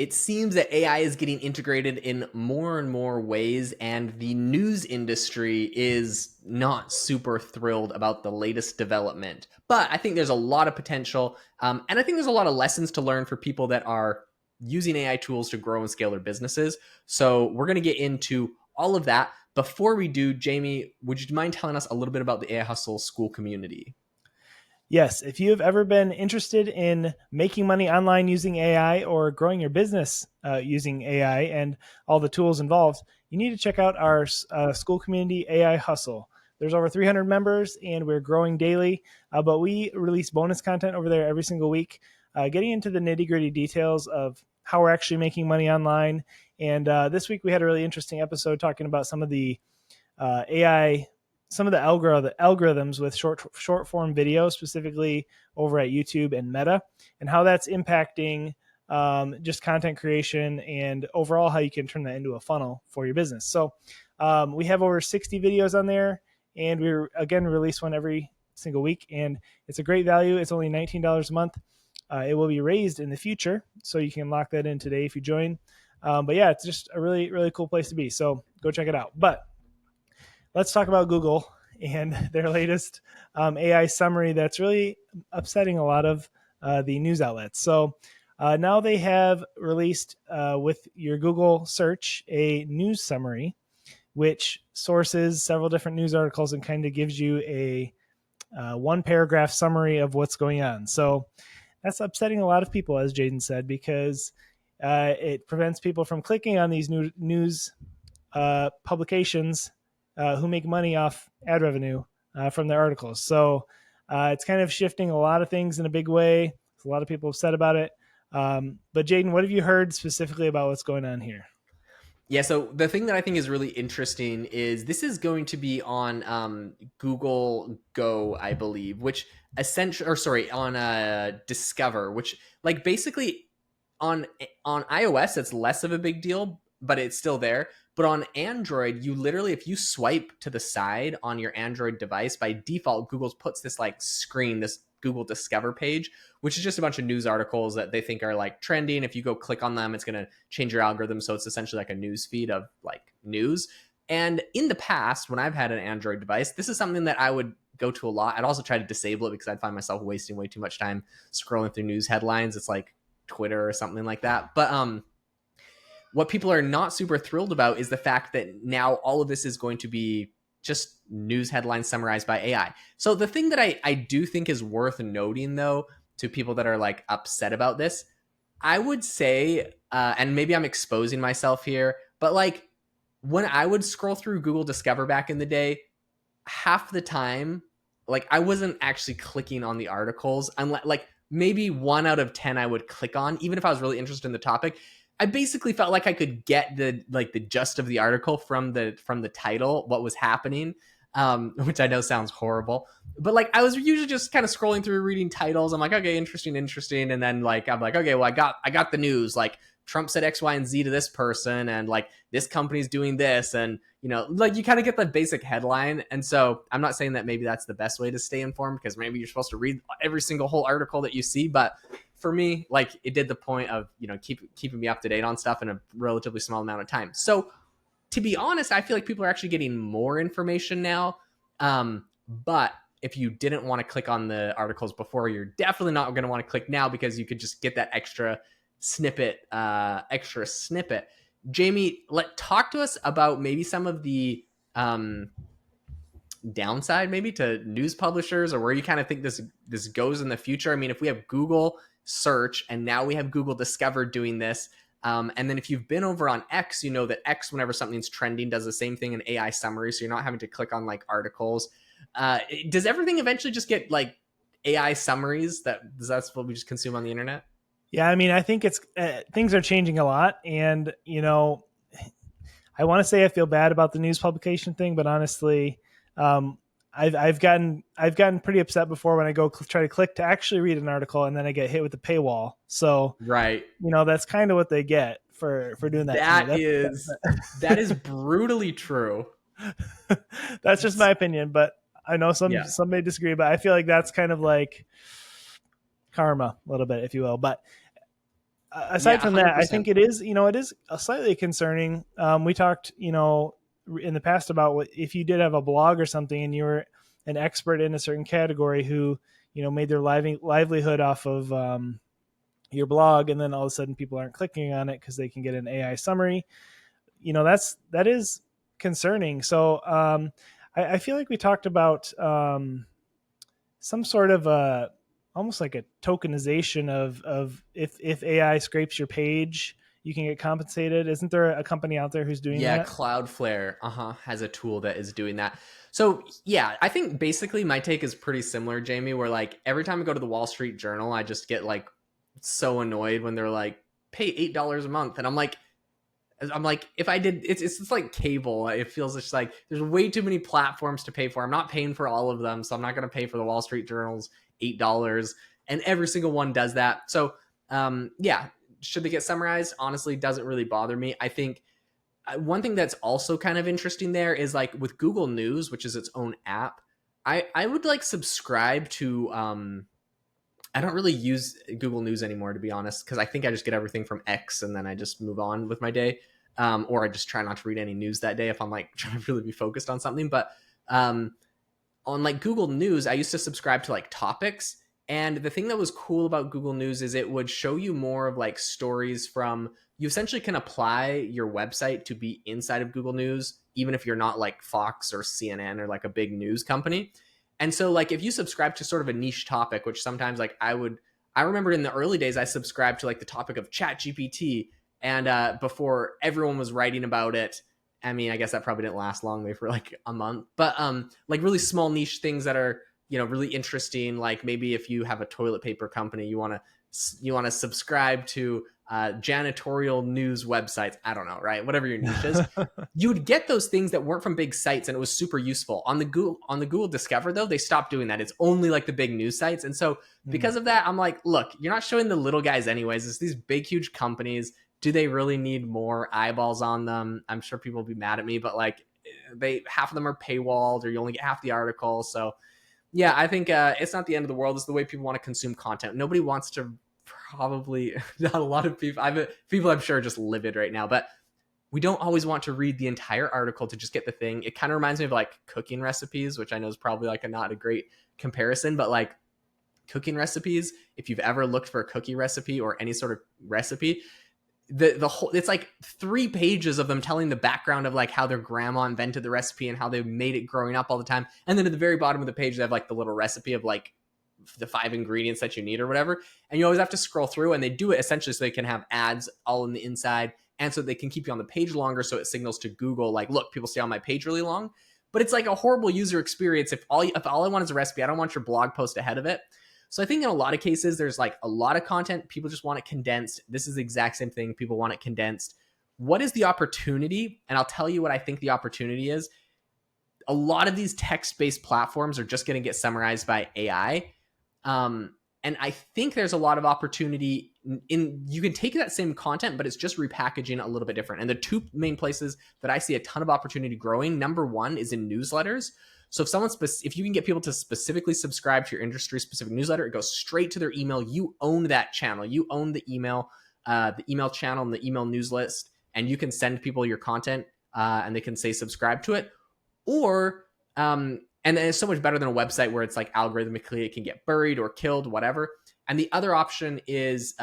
it seems that AI is getting integrated in more and more ways, and the news industry is not super thrilled about the latest development. But I think there's a lot of potential, and I think there's a lot of lessons to learn for people that are using AI tools to grow and scale their businesses. So we're going to get into all of that. Before we do, Jamie, would you mind telling us a little bit about the AI Hustle school community? Yes, if you have ever been interested in making money online using AI or growing your business using AI and all the tools involved, you need to check out our school community, AI Hustle. There's over 300 members and we're growing daily, but we release bonus content over there every single week, getting into the nitty gritty details of how we're actually making money online. And this week we had a really interesting episode talking about some of the AI, some of the algorithms with short form video, specifically over at YouTube and Meta, and how that's impacting just content creation and overall how you can turn that into a funnel for your business. So we have over 60 videos on there, and we again release one every single week, and it's a great value. It's only $19 a month. It will be raised in the future, so you can lock that in today if you join. But yeah, it's just a really, really cool place to be. So go check it out. But let's talk about Google and their latest AI summary that's really upsetting a lot of the news outlets. So now they have released with your Google search a news summary, which sources several different news articles and kind of gives you a one paragraph summary of what's going on. So that's upsetting a lot of people, as Jaden said, because it prevents people from clicking on these news publications who make money off ad revenue from their articles. So it's kind of shifting a lot of things in a big way. A lot of people upset about it. But Jaden, what have you heard specifically about what's going on here? Yeah, so the thing that I think is really interesting is this is going to be on Google Go, I believe, which essentially, or sorry, on Discover, which like basically on iOS it's less of a big deal, but it's still there. But on Android, you literally, if you swipe to the side on your Android device, by default, Google puts this like screen, this Google Discover page, which is just a bunch of news articles that they think are like trending. If you go click on them, it's going to change your algorithm. So it's essentially like a news feed of like news. And in the past, when I've had an Android device, this is something that I would go to a lot. I'd also try to disable it because I'd find myself wasting way too much time scrolling through news headlines. It's like Twitter or something like that. But what people are not super thrilled about is the fact that now all of this is going to be just news headlines summarized by AI. So the thing that I do think is worth noting, though, to people that are like upset about this, I would say, and maybe I'm exposing myself here, but like when I would scroll through Google Discover back in the day, half the time, like I wasn't actually clicking on the articles, unless like maybe 1 out of 10 I would click on, even if I was really interested in the topic. I basically felt like I could get the gist of the article from the title, what was happening, which I know sounds horrible, but like I was usually just kind of scrolling through, reading titles. I'm like, okay, interesting, and then like I'm like, okay, well, I got the news. Like Trump said X, Y, and Z to this person, and like this company's doing this, and like you kind of get the basic headline. And so I'm not saying that maybe that's the best way to stay informed, because maybe you're supposed to read every single whole article that you see, but for me, like it did the point of keeping me up to date on stuff in a relatively small amount of time. So to be honest, I feel like people are actually getting more information now. But if you didn't want to click on the articles before, you're definitely not going to want to click now, because you could just get that extra snippet. Jamie, talk to us about maybe some of the downside maybe to news publishers, or where you kind of think this goes in the future. I mean, if we have Google search and now we have Google Discover doing this, and then if you've been over on X, you know that X, whenever something's trending, does the same thing in AI summary, so you're not having to click on like articles. Does everything eventually just get like AI summaries? That's what we just consume on the internet? Yeah, I mean, I think it's things are changing a lot, and I want to say I feel bad about the news publication thing, but honestly, I've gotten pretty upset before when I go try to click to actually read an article, and then I get hit with the paywall. So Right. that's kind of what they get for doing that to That me. is that is brutally true. That's just my opinion, but I know some Yeah. may disagree, but I feel like that's kind of like karma a little bit, if you will. But aside Yeah, from that, I 100%. think it is, it is a slightly concerning. We talked, in the past about what if you did have a blog or something and you were an expert in a certain category who, made their livelihood off of your blog, and then all of a sudden people aren't clicking on it because they can get an AI summary. That is concerning. So I feel like we talked about some sort of a almost like a tokenization of if AI scrapes your page, you can get compensated. Isn't there a company out there who's doing Yeah, that? Cloudflare, has a tool that is doing that. So yeah, I think basically my take is pretty similar, Jamie. Where like every time I go to the Wall Street Journal, I just get like so annoyed when they're like, pay $8 a month, and I'm like, if I did, it's just like cable. It feels just like there's way too many platforms to pay for. I'm not paying for all of them, so I'm not going to pay for the Wall Street Journal's $8, and every single one does that. So, yeah, should they get summarized? Honestly, doesn't really bother me. I think one thing that's also kind of interesting there is like with Google News, which is its own app. I would like subscribe to. I don't really use Google News anymore, to be honest, because I think I just get everything from X and then I just move on with my day. Or I just try not to read any news that day if I'm like trying to really be focused on something. But um, on like Google News, I used to subscribe to like topics. And the thing that was cool about Google News is it would show you more of like stories from you essentially can apply your website to be inside of Google News, even if you're not like Fox or CNN or like a big news company. And so like if you subscribe to sort of a niche topic, which sometimes like I remember in the early days I subscribed to like the topic of Chat GPT, and before everyone was writing about it. I mean, I guess that probably didn't last long, maybe for like a month, but like really small niche things that are really interesting. Like maybe if you have a toilet paper company, you want to subscribe to janitorial news websites. I don't know, right? Whatever your niche is, you would get those things that weren't from big sites, and it was super useful. On the Google Discover though, they stopped doing that. It's only like the big news sites, and so Hmm. because of that, I'm like, look, you're not showing the little guys anyways. It's these big, huge companies. Do they really need more eyeballs on them? I'm sure people will be mad at me, but like they half of them are paywalled, or you only get half the article. So yeah, I think it's not the end of the world. It's the way people want to consume content. Nobody wants to probably not a lot of people. People I'm sure are just livid right now, but we don't always want to read the entire article to just get the thing. It kind of reminds me of like cooking recipes, which I know is probably like not a great comparison, but like cooking recipes, if you've ever looked for a cookie recipe or any sort of recipe, the whole it's like 3 pages of them telling the background of like how their grandma invented the recipe and how they made it growing up all the time, and then at the very bottom of the page they have like the little recipe of like the 5 ingredients that you need or whatever, and you always have to scroll through, and they do it essentially so they can have ads all in the inside, and so they can keep you on the page longer, so it signals to Google like, look, people stay on my page really long. But it's like a horrible user experience if all I want is a recipe. I don't want your blog post ahead of it. So I think in a lot of cases, there's like a lot of content. People just want it condensed. This is the exact same thing. People want it condensed. What is the opportunity? And I'll tell you what I think the opportunity is. A lot of these text-based platforms are just going to get summarized by AI. And I think there's a lot of opportunity in you can take that same content, but it's just repackaging a little bit different. And the two main places that I see a ton of opportunity growing, number one is in newsletters. So if you can get people to specifically subscribe to your industry specific newsletter, it goes straight to their email. You own that channel. You own the email channel and the email news list, and you can send people your content, and they can say subscribe to it. Or and then it's so much better than a website where it's like algorithmically it can get buried or killed, whatever. And the other option is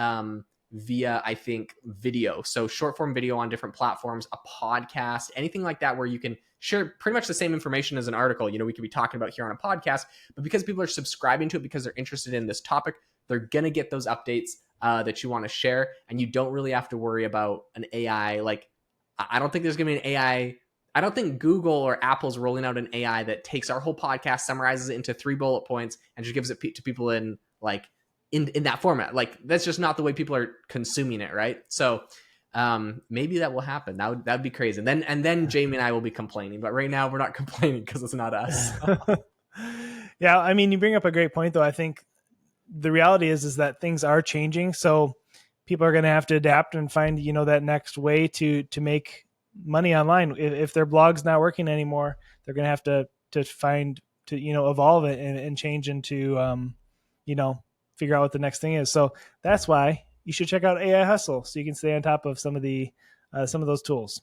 via, I think, video. So short form video on different platforms, a podcast, anything like that, where you can share pretty much the same information as an article. We could be talking about here on a podcast, but because people are subscribing to it because they're interested in this topic, they're going to get those updates that you want to share. And you don't really have to worry about an AI. Like, I don't think there's going to be an AI. I don't think Google or Apple's rolling out an AI that takes our whole podcast, summarizes it into 3 bullet points, and just gives it to people in like in that format. Like that's just not the way people are consuming it, right? So maybe that will happen. That would be crazy. And then Jamie and I will be complaining, but right now we're not complaining because it's not us. Yeah, I mean, you bring up a great point, though. I think the reality is that things are changing, so people are going to have to adapt and find that next way to make money online. If their blog's not working anymore, they're going to have to find to evolve it and change into you know figure out what the next thing is. So that's why you should check out AI Hustle so you can stay on top of some of those tools.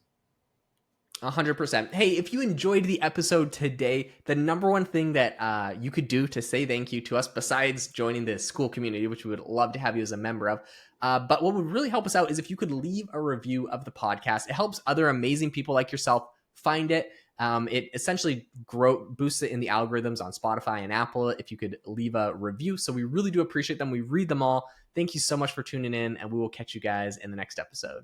100%. Hey, if you enjoyed the episode today, the number one thing that you could do to say thank you to us, besides joining the school community, which we would love to have you as a member of, but what would really help us out is if you could leave a review of the podcast. It helps other amazing people like yourself find it. It essentially boosts it in the algorithms on Spotify and Apple if you could leave a review. So we really do appreciate them. We read them all. Thank you so much for tuning in, and we will catch you guys in the next episode.